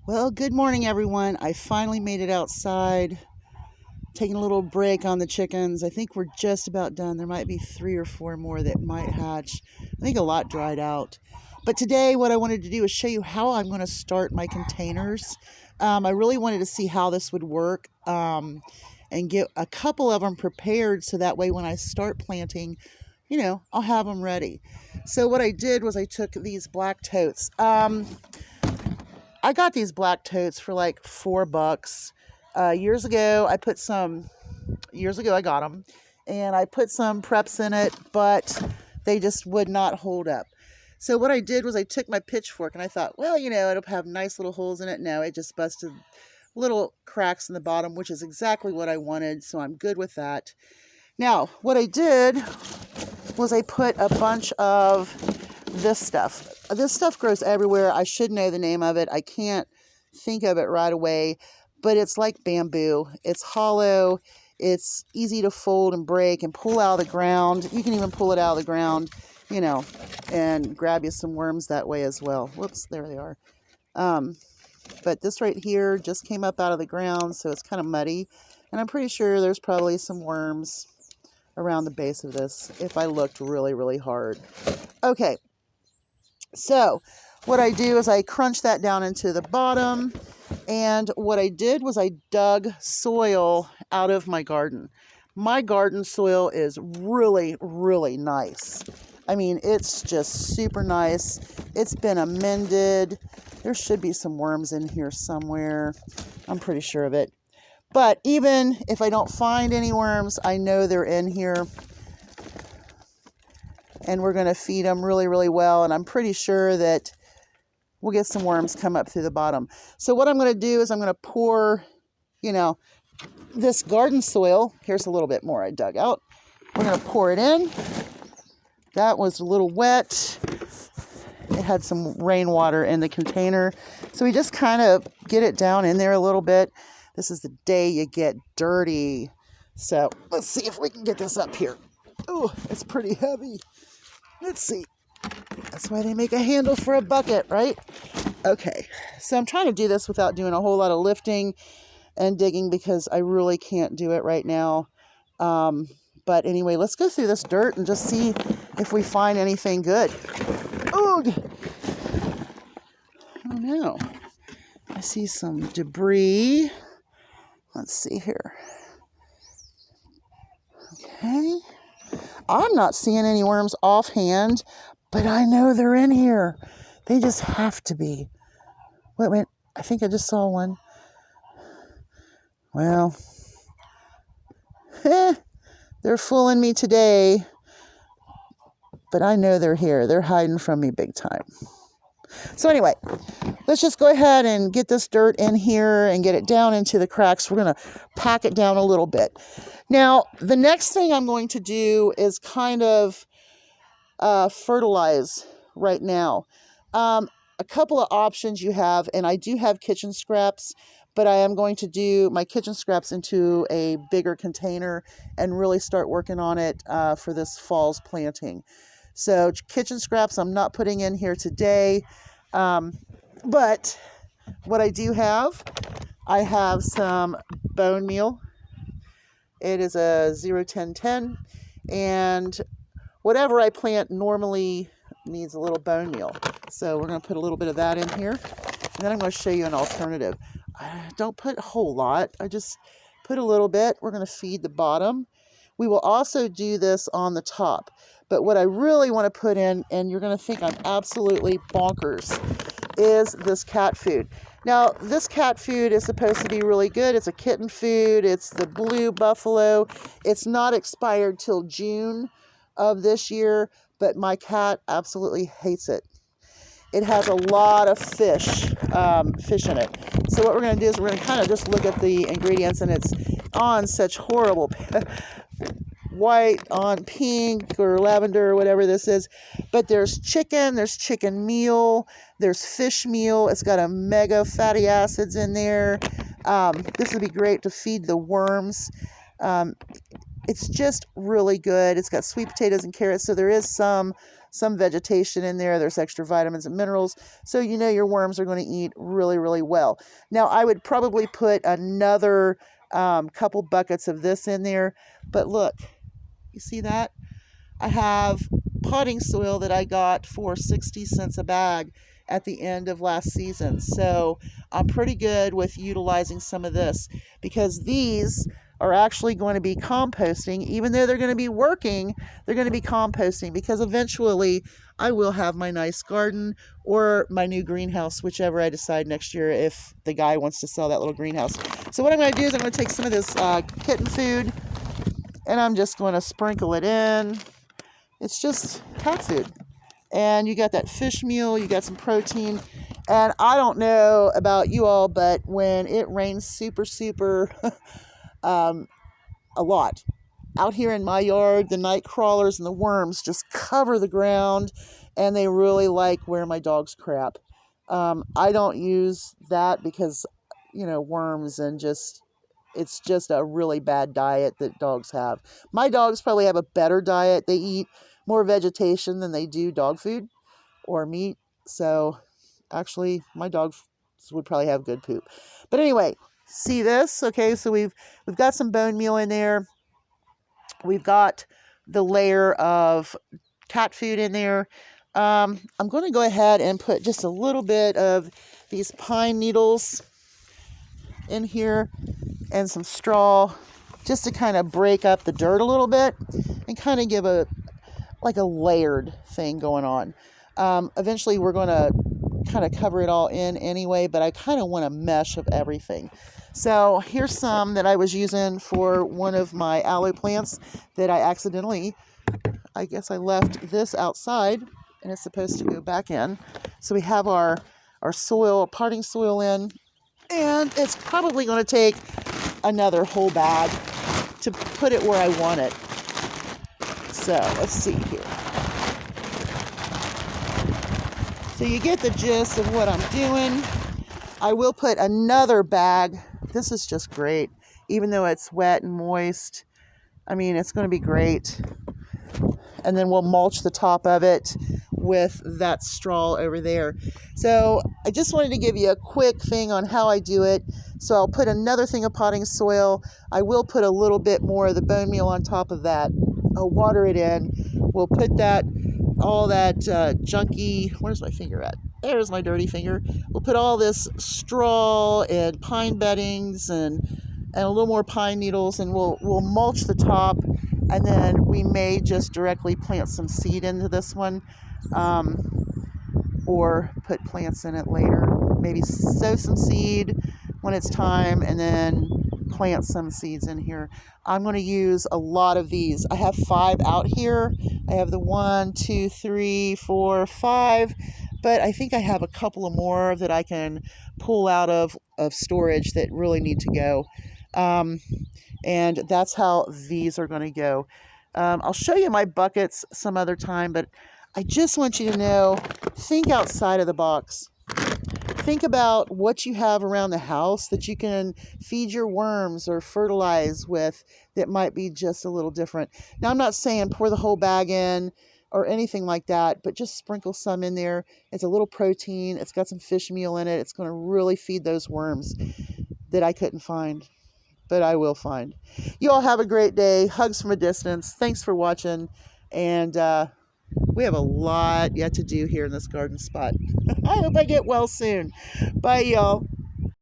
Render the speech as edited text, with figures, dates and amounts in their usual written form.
Well, good morning, everyone. I finally made it outside, taking a little break on the chickens. I think we're just about done. There might be 3 or 4 more that might hatch. I think a lot dried out. But today, what I wanted to do is show you how I'm going to start my containers. I really wanted to see how this would work and get a couple of them prepared so that way when I start planting, I'll have them ready. So what I did was I took these black totes. I got these black totes for like $4. Years ago, I got them and I put some preps in it, but they just would not hold up. So what I did was I took my pitchfork and I thought, well, it'll have nice little holes in it. No, it just busted little cracks in the bottom, which is exactly what I wanted. So I'm good with that. Now, what I did was I put a bunch of this stuff. This stuff grows everywhere. I should know the name of it. I can't think of it right away, but it's like bamboo. It's hollow. It's easy to fold and break and pull out of the ground. You can even pull it out of the ground, and grab you some worms that way as well. Whoops, there they are. But this right here just came up out of the ground, so it's kind of muddy. And I'm pretty sure there's probably some worms around the base of this if I looked really, really hard. Okay, so what I do is I crunch that down into the bottom, and what I did was I dug soil out of my garden. My garden soil is really, really nice. I mean, it's just super nice. It's been amended. There should be some worms in here somewhere. I'm pretty sure of it. But even if I don't find any worms, I know they're in here. And we're going to feed them really, really well. And I'm pretty sure that we'll get some worms come up through the bottom. So what I'm going to do is I'm going to pour, this garden soil. Here's a little bit more I dug out. We're going to pour it in. That was a little wet. It had some rainwater in the container. So we just kind of get it down in there a little bit. This is the day you get dirty. So let's see if we can get this up here. Oh, it's pretty heavy. Let's see. That's why they make a handle for a bucket, right? Okay, so I'm trying to do this without doing a whole lot of lifting and digging because I really can't do it right now. But anyway, let's go through this dirt and just see if we find anything good. Ugh! Oh no, I see some debris. Let's see here. Okay, I'm not seeing any worms offhand, but I know they're in here. They just have to be. Wait, I think I just saw one. Well, they're fooling me today, but I know they're here. They're hiding from me big time. So anyway, let's just go ahead and get this dirt in here and get it down into the cracks. We're going to pack it down a little bit. Now, the next thing I'm going to do is kind of fertilize right now. A couple of options you have, and I do have kitchen scraps, but I am going to do my kitchen scraps into a bigger container and really start working on it for this fall's planting. So kitchen scraps I'm not putting in here today, but what I do have, I have some bone meal. It is a 0-10-10, and whatever I plant normally needs a little bone meal. So we're going to put a little bit of that in here. And then I'm going to show you an alternative. I don't put a whole lot. I just put a little bit. We're going to feed the bottom. We will also do this on the top. But what I really want to put in, and you're going to think I'm absolutely bonkers, is this cat food. Now, this cat food is supposed to be really good. It's a kitten food. It's the Blue Buffalo. It's not expired till June of this year, but my cat absolutely hates it. It has a lot of fish in it. So what we're going to do is we're going to kind of just look at the ingredients, and it's on such horrible white on pink or lavender or whatever this is. But there's chicken meal, there's fish meal. It's got omega fatty acids in there. This would be great to feed the worms. it's just really good. It's got sweet potatoes and carrots, so there is some vegetation in there. There's extra vitamins and minerals, so you know your worms are going to eat really, really well. Now, I would probably put another couple buckets of this in there, but look, you see that? I have potting soil that I got for 60 cents a bag at the end of last season. So I'm pretty good with utilizing some of this, because these are actually going to be composting. Even though they're going to be working, they're going to be composting, because eventually I will have my nice garden or my new greenhouse, whichever I decide next year, if the guy wants to sell that little greenhouse. So what I'm going to do is I'm going to take some of this kitten food, and I'm just going to sprinkle it in. It's just cat food. And you got that fish meal, you got some protein. And I don't know about you all, but when it rains super a lot, out here in my yard, the night crawlers and the worms just cover the ground, and they really like where my dogs crap. I don't use that because, worms and it's just a really bad diet that dogs have. My dogs probably have a better diet. They eat more vegetation than they do dog food or meat. So actually, my dogs would probably have good poop. But anyway, see this? Okay, so we've got some bone meal in there. We've got the layer of cat food in there. I'm going to go ahead and put just a little bit of these pine needles in here and some straw, just to kind of break up the dirt a little bit and kind of give a layered thing going on. Eventually we're going to kind of cover it all in anyway, but I kind of want a mesh of everything. So here's some that I was using for one of my aloe plants that I guess I left this outside, and it's supposed to go back in. So we have our soil, potting soil in, and it's probably going to take another whole bag to put it where I want it. So let's see here. So you get the gist of what I'm doing. I will put another bag. This is just great. Even though it's wet and moist, I mean, it's going to be great. And then we'll mulch the top of it with that straw over there. So I just wanted to give you a quick thing on how I do it. So I'll put another thing of potting soil. I will put a little bit more of the bone meal on top of that. I'll water it in. We'll put all that junky, where's my finger at? There's my dirty finger. We'll put all this straw and pine beddings and a little more pine needles, and we'll mulch the top, and then we may just directly plant some seed into this one, or put plants in it later. Maybe sow some seed when it's time, and then plant some seeds in here. I'm going to use a lot of these. I have 5 out here. I have the 1, 2, 3, 4, 5, but I think I have a couple of more that I can pull out of storage that really need to go. And that's how these are going to go. I'll show you my buckets some other time, but I just want you to know, think outside of the box. Think about what you have around the house that you can feed your worms or fertilize with that might be just a little different. Now, I'm not saying pour the whole bag in or anything like that, but just sprinkle some in there. It's a little protein. It's got some fish meal in it. It's going to really feed those worms that I couldn't find, but I will find. You all have a great day. Hugs from a distance. Thanks for watching. And we have a lot yet to do here in this garden spot. I hope I get well soon. Bye, y'all.